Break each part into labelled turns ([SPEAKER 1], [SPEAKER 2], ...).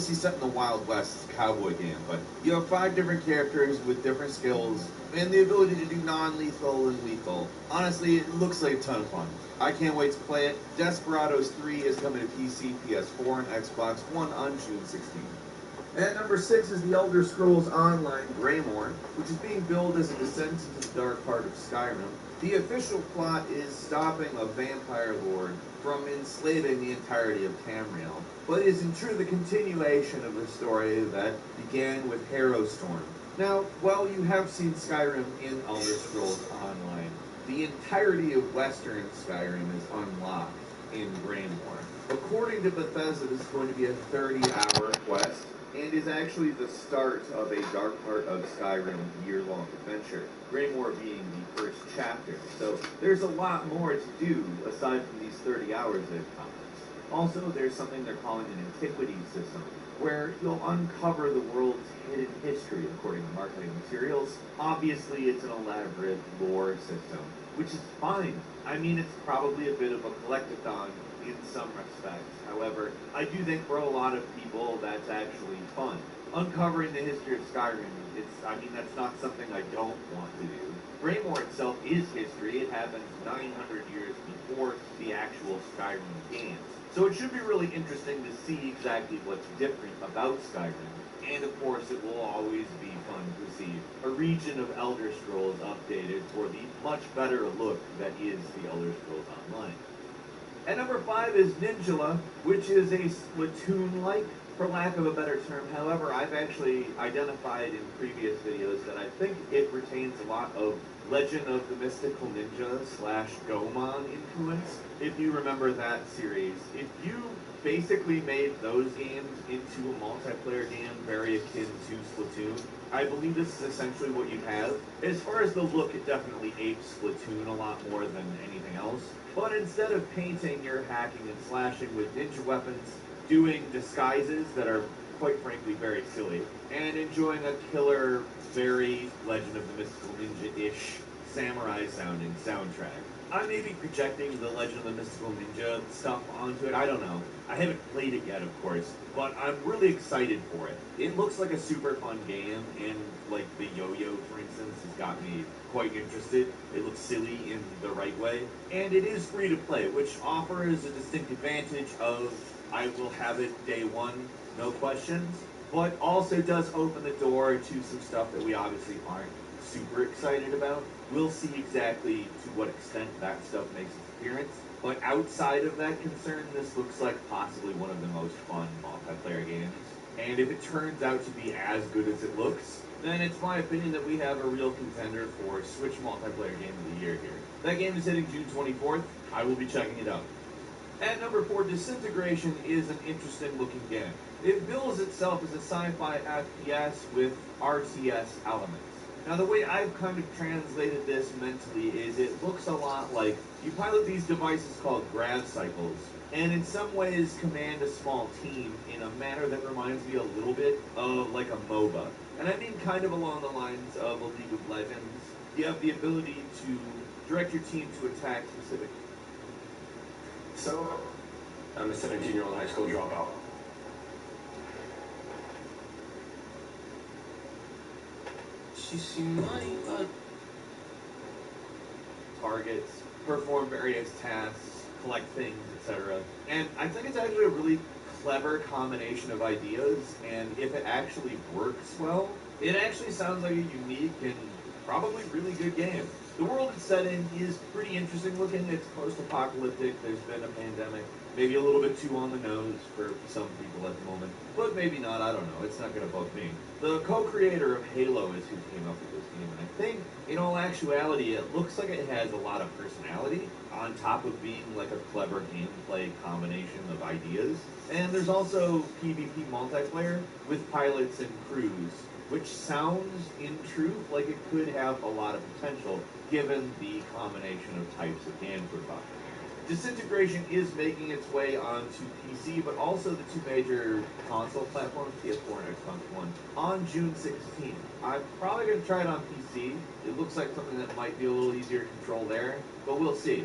[SPEAKER 1] obviously set in the Wild West. It's a cowboy game, but you have 5 different characters with different skills and the ability to do non-lethal and lethal. Honestly, it looks like a ton of fun. I can't wait to play it. Desperados 3 is coming to PC, PS4, and Xbox One on June 16th. At number 6 is the Elder Scrolls Online Greymoor, which is being billed as a descent into the dark heart of Skyrim. The official plot is stopping a vampire lord from enslaving the entirety of Tamriel, but is in truth a continuation of the story that began with Harrowstorm. Now, while you have seen Skyrim in Elder Scrolls Online, the entirety of Western Skyrim is unlocked in Greymoor. According to Bethesda, this is going to be a 30-hour quest, and is actually the start of a Dark Heart of Skyrim year-long adventure, Greymoor being the first chapter. So there's a lot more to do aside from these 30 hours they've promised. Also, there's something they're calling an antiquity system, where you'll uncover the world's hidden history according to marketing materials. Obviously, it's an elaborate lore system, which is fine. I mean, it's probably a bit of a collectathon in some respects. However, I do think for a lot of people that's actually fun. Uncovering the history of Skyrim, that's not something I don't want to do. Greymoor itself is history. It happens 900 years before the actual Skyrim games. So it should be really interesting to see exactly what's different about Skyrim. And of course, it will always be fun to see a region of Elder Scrolls updated for the much better look that is the Elder Scrolls Online. At number 5 is Ninjala, which is a Splatoon-like, for lack of a better term. However, I've actually identified in previous videos that I think it retains a lot of Legend of the Mystical Ninja / Gomon influence. If you remember that series, if you basically made those games into a multiplayer game very akin to Splatoon, I believe this is essentially what you have. As far as the look, it definitely apes Splatoon a lot more than anything else. But instead of painting, you're hacking and slashing with ninja weapons, doing disguises that are, quite frankly, very silly, and enjoying a killer, very Legend of the Mystical Ninja-ish, samurai-sounding soundtrack. I may be projecting the Legend of the Mystical Ninja stuff onto it, I don't know. I haven't played it yet, of course, but I'm really excited for it. It looks like a super fun game, and like the yo-yo, for instance, has got me quite interested. It looks silly in the right way, and it is free to play, which offers a distinct advantage of I will have it day one, no questions, but also does open the door to some stuff that we obviously aren't super excited about. We'll see exactly to what extent that stuff makes its appearance, but outside of that concern, this looks like possibly one of the most fun multiplayer games. And if it turns out to be as good as it looks, then it's my opinion that we have a real contender for Switch Multiplayer Game of the Year here. That game is hitting June 24th. I will be checking it out. At number 4, Disintegration is an interesting looking game. It bills itself as a sci-fi FPS with RTS elements. Now the way I've kind of translated this mentally is it looks a lot like you pilot these devices called grav cycles, and in some ways command a small team in a manner that reminds me a little bit of like a MOBA. And I mean kind of along the lines of a League of Legends. You have the ability to direct your team to attack specific.
[SPEAKER 2] So, I'm a 17-year-old high school dropout.
[SPEAKER 1] She seemed like targets, perform various tasks, collect things, etc. And I think it's actually a really clever combination of ideas, and if it actually works well, it actually sounds like a unique and probably really good game. The world it's set in is pretty interesting looking. It's post-apocalyptic. There's been a pandemic. Maybe a little bit too on the nose for some people at the moment. But maybe not. I don't know. It's not going to bug me. The co-creator of Halo is who came up with this game. And I think, in all actuality, it looks like it has a lot of personality on top of being like a clever gameplay combination of ideas. And there's also PvP multiplayer with pilots and crews, which sounds, in truth, like it could have a lot of potential given the combination of types of games we're talking about. Disintegration is making its way onto PC, but also the two major console platforms, PS4 and Xbox One, on June 16th. I'm probably going to try it on PC. It looks like something that might be a little easier to control there, but we'll see.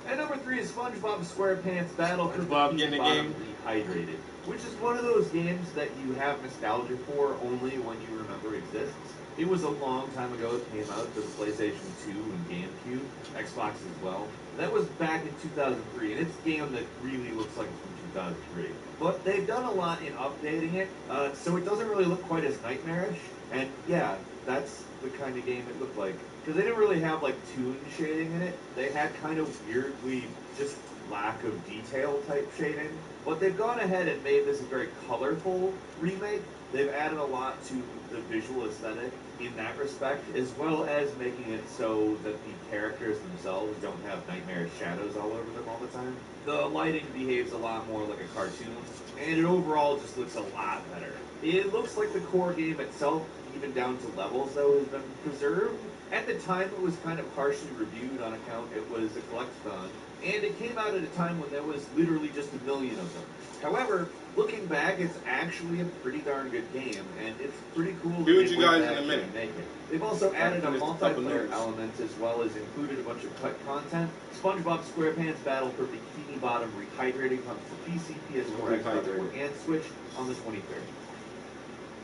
[SPEAKER 1] And number 3 is SpongeBob SquarePants Battle for
[SPEAKER 3] SpongeBob getting a game.
[SPEAKER 1] Rehydrated. which is one of those games that you have nostalgia for only when you remember exists. It was a long time ago it came out for the PlayStation 2 and GameCube, Xbox as well. That was back in 2003, and it's a game that really looks like it's from 2003. But they've done a lot in updating it, so it doesn't really look quite as nightmarish. And yeah, that's the kind of game it looked like. Because they didn't really have like toon shading in it. They had kind of weirdly just lack of detail type shading. But they've gone ahead and made this a very colorful remake. They've added a lot to the visual aesthetic in that respect, as well as making it so that the characters themselves don't have nightmarish shadows all over them all the time. The lighting behaves a lot more like a cartoon, and it overall just looks a lot better. It looks like the core game itself, even down to levels, though, has been preserved. At the time, it was kind of harshly reviewed on account it was a collectathon, and it came out at a time when there was literally just a million of them. However, looking back, it's actually a pretty darn good game, and it's pretty cool.
[SPEAKER 3] Be with you guys in a minute.
[SPEAKER 1] Make it. They've also added a multiplayer element as well as included a bunch of cut content. SpongeBob SquarePants Battle for Bikini Bottom Rehydrating comes to PC, PS4, Xbox One, and Switch on the 23rd.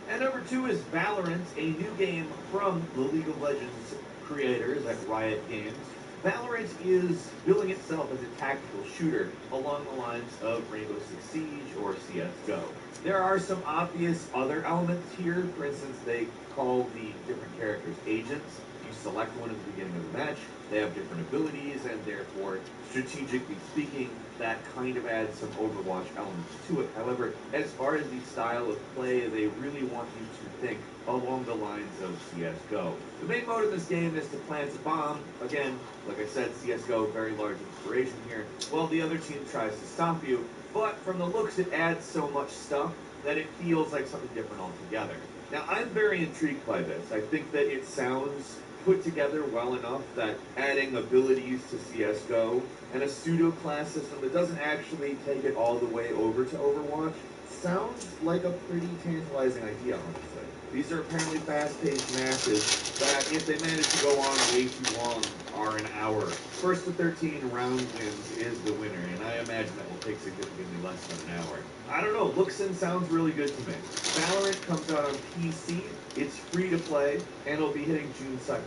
[SPEAKER 1] And number 2 is Valorant, a new game from the League of Legends creators at Riot Games. Valorant is billing itself as a tactical shooter along the lines of Rainbow Six Siege or CSGO. There are some obvious other elements here. For instance, they call the different characters agents. You select one at the beginning of the match. They have different abilities, and therefore, strategically speaking, that kind of adds some Overwatch elements to it. However, as far as the style of play, they really want you to think along the lines of CSGO. The main mode of this game is to plant a bomb. Again, like I said, CSGO, very large inspiration here. Well, the other team tries to stop you, but from the looks, it adds so much stuff that it feels like something different altogether. Now, I'm very intrigued by this. I think that it sounds put together well enough that adding abilities to CSGO and a pseudo-class system that doesn't actually take it all the way over to Overwatch sounds like a pretty tantalizing idea, honestly. These are apparently fast-paced matches that, if they manage to go on way too long, are an hour. First to 13 round wins is the winner, and I imagine that will take significantly less than an hour. I don't know, looks and sounds really good to me. Valorant comes out on PC, it's free to play, and it'll be hitting June 2nd.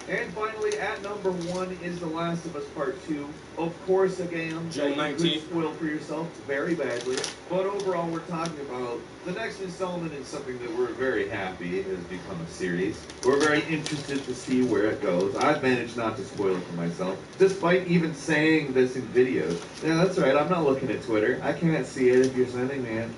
[SPEAKER 1] And finally, at number 1 is The Last of Us Part 2. Of course, a game
[SPEAKER 3] June
[SPEAKER 1] that you
[SPEAKER 3] 19th.
[SPEAKER 1] could spoil for yourself very badly. But overall, we're talking about the next installment is something that we're very happy has become a series. We're very interested to see where it goes. I've managed not to spoil it for myself, despite even saying this in videos. Yeah, that's right, I'm not looking at Twitter. I can't see it if you're sending me it.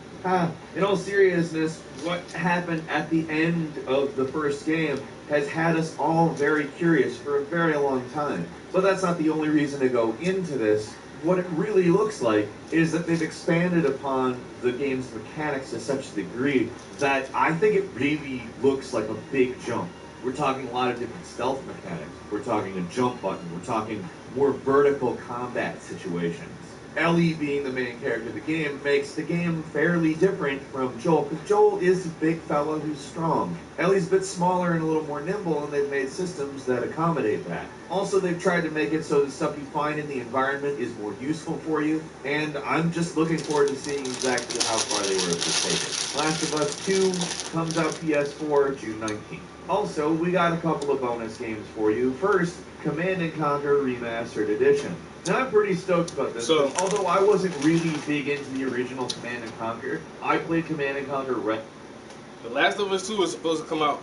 [SPEAKER 1] In all seriousness, what happened at the end of the first game has had us all very curious for a very long time. But that's not the only reason to go into this. What it really looks like is that they've expanded upon the game's mechanics to such a degree that I think it really looks like a big jump. We're talking a lot of different stealth mechanics. We're talking a jump button. We're talking more vertical combat situations. Ellie, being the main character of the game, makes the game fairly different from Joel, because Joel is a big fella who's strong. Ellie's a bit smaller and a little more nimble, and they've made systems that accommodate that. Also, they've tried to make it so the stuff you find in the environment is more useful for you, and I'm just looking forward to seeing exactly how far they were able to take it. Last of Us 2 comes out PS4 June 19th. Also, we got a couple of bonus games for you. First, Command & Conquer Remastered Edition. Now, I'm pretty stoked about this.
[SPEAKER 3] So,
[SPEAKER 1] although I wasn't really big into the original Command & Conquer, I played Command & Conquer
[SPEAKER 3] The Last of Us 2 is supposed to come out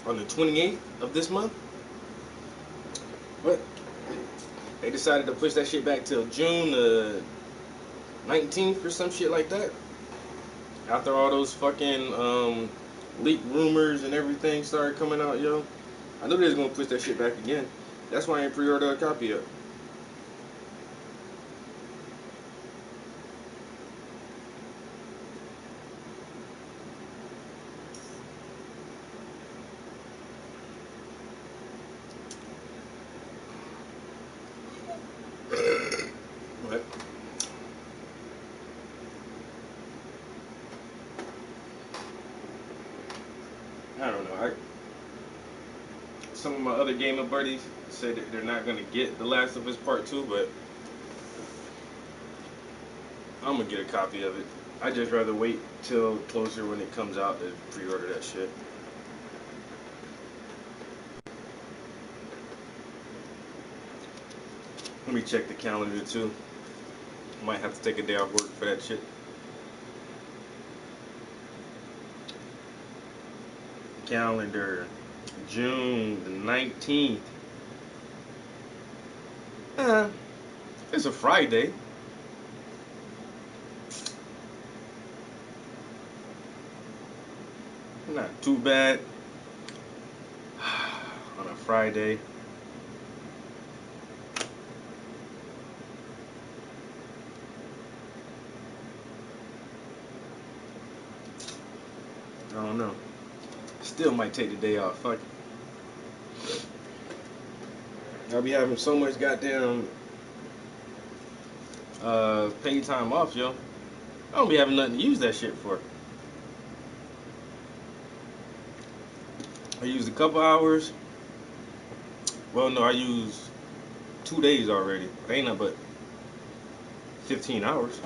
[SPEAKER 3] on the 28th of this month. But they decided to push that shit back till June 19th or some shit like that. After all those fucking leaked rumors and everything started coming out, yo. I knew they was gonna push that shit back again. That's why I ain't pre-ordered a copy yet. What? I don't know. Some of my other gamer buddies said that they're not gonna get The Last of Us Part 2, but I'm gonna get a copy of it. I just rather wait till closer when it comes out to pre-order that shit. Let me check the calendar too. Might have to take a day off work for that shit. Calendar, June the 19th. It's a Friday. Not too bad. On a Friday. I don't know. Still might take the day off. Fuck it. I'll be having so much goddamn paid time off, yo. I don't be having nothing to use that shit for. I used a couple hours. Well, no, I used 2 days already. It ain't nothing but 15 hours.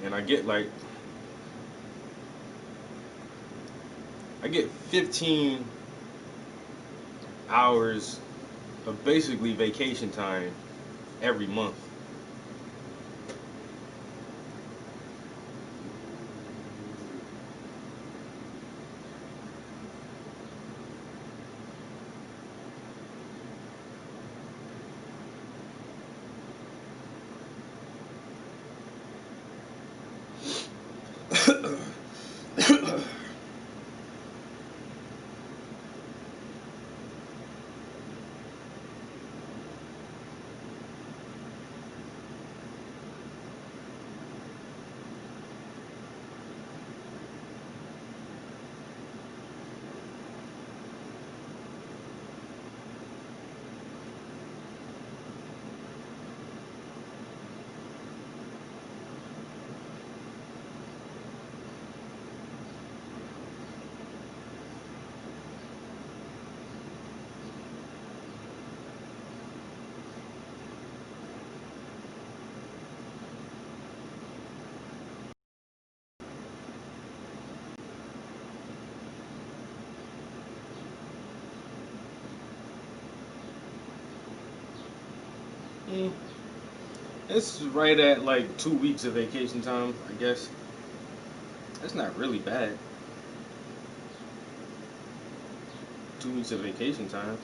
[SPEAKER 3] And I get 15 hours of basically vacation time every month. It's right at 2 weeks of vacation time, I guess. That's not really bad. 2 weeks of vacation time.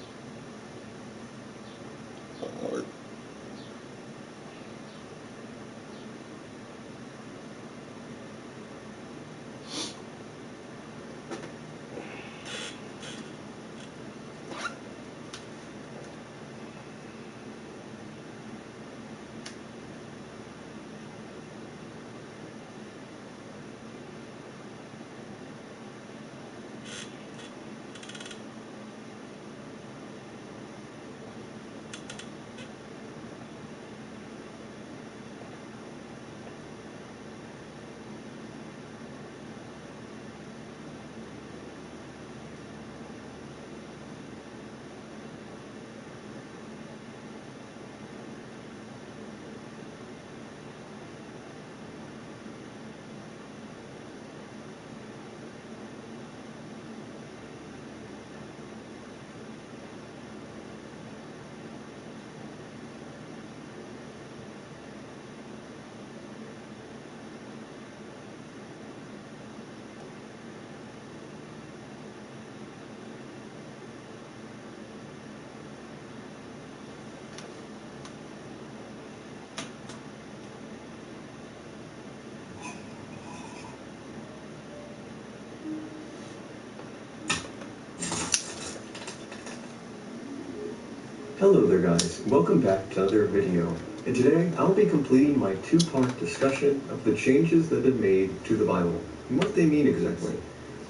[SPEAKER 4] Hello there guys, welcome back to another video. And today I'll be completing my two-part discussion of the changes that have been made to the Bible and what they mean exactly.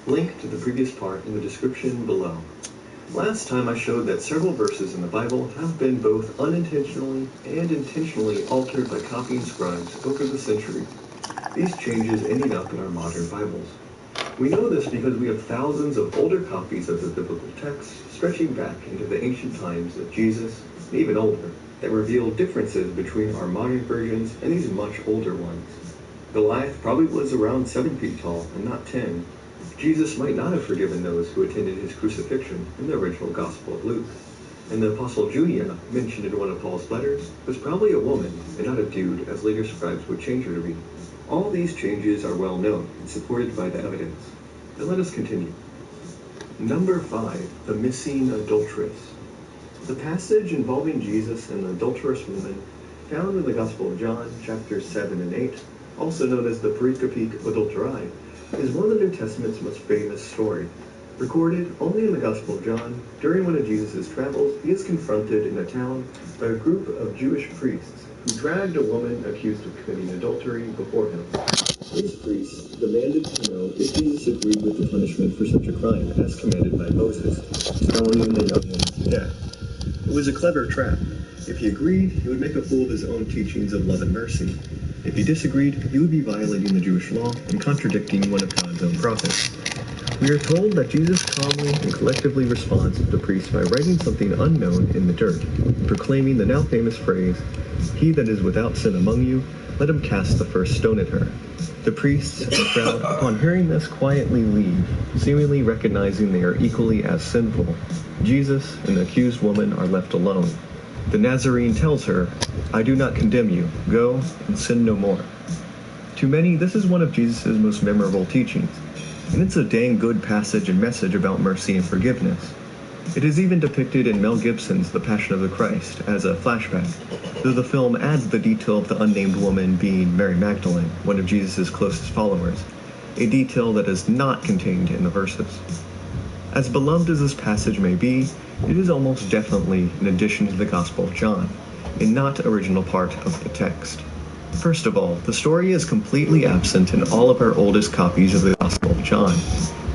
[SPEAKER 4] Link to the previous part in the description below. Last time I showed that several verses in the Bible have been both unintentionally and intentionally altered by copying scribes over the centuries. These changes ending up in our modern Bibles. We know this because we have thousands of older copies of the biblical text stretching back into the ancient times of Jesus, and even older, that reveal differences between our modern versions and these much older ones. Goliath probably was around 7 feet tall and not 10. Jesus might not have forgiven those who attended his crucifixion in the original Gospel of Luke. And the Apostle Junia, mentioned in one of Paul's letters, was probably a woman and not a dude, as later scribes would change her to be. All these changes are well known and supported by the evidence. Now let us continue. Number 5, the missing adulteress. The passage involving Jesus and the adulterous woman, found in the Gospel of John, chapters 7 and 8, also known as the Pericope Adulterae, is one of the New Testament's most famous stories. Recorded only in the Gospel of John, during one of Jesus' travels, he is confronted in a town by a group of Jewish priests who dragged a woman accused of committing adultery before him. These priests demanded to know if Jesus agreed with the punishment for such a crime as commanded by Moses, stoning the young woman to death. It was a clever trap. If he agreed, he would make a fool of his own teachings of love and mercy. If he disagreed, he would be violating the Jewish law and contradicting one of God's own prophets. We are told that Jesus calmly and collectively responds to the priest by writing something unknown in the dirt, proclaiming the now famous phrase, "He that is without sin among you, let him cast the first stone at her." The priests and the crowd, upon hearing this, quietly leave, seemingly recognizing they are equally as sinful. Jesus and the accused woman are left alone. The Nazarene tells her, "I do not condemn you. Go and sin no more." To many, this is one of Jesus' most memorable teachings, and it's a dang good passage and message about mercy and forgiveness. It is even depicted in Mel Gibson's The Passion of the Christ as a flashback, though the film adds the detail of the unnamed woman being Mary Magdalene, one of Jesus' closest followers, a detail that is not contained in the verses. As beloved as this passage may be, it is almost definitely an addition to the Gospel of John, and not an original part of the text. First of all, the story is completely absent in all of our oldest copies of the Gospel of John.